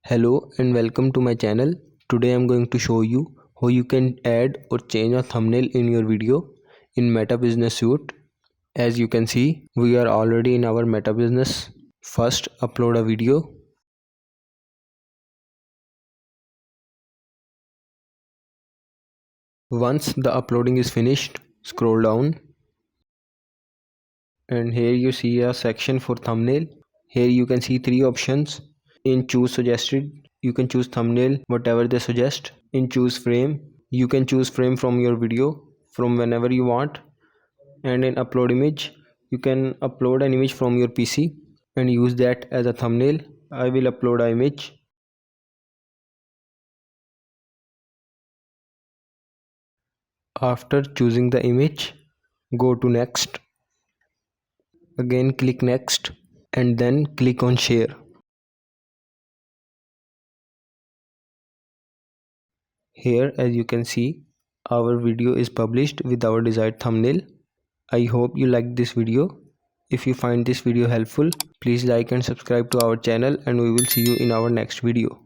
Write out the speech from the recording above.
Hello and welcome to my channel. Today I'm going to show you how you can add or change a thumbnail in your video in Meta Business Suite. As you can see, we are already in our Meta Business. First, upload a video. Once the uploading is finished, scroll down and here you see a section for thumbnail. Here you can see three options. In choose suggested, you can choose thumbnail whatever they suggest. In choose frame, you can choose frame from your video from whenever you want. And in upload image, you can upload an image from your PC and use that as a thumbnail. I will upload an image. After choosing the image, go to next. Again click next and then click on share. Here as you can see, our video is published with our desired thumbnail. I hope you liked this video. If you find this video helpful, please like and subscribe to our channel and we will see you in our next video.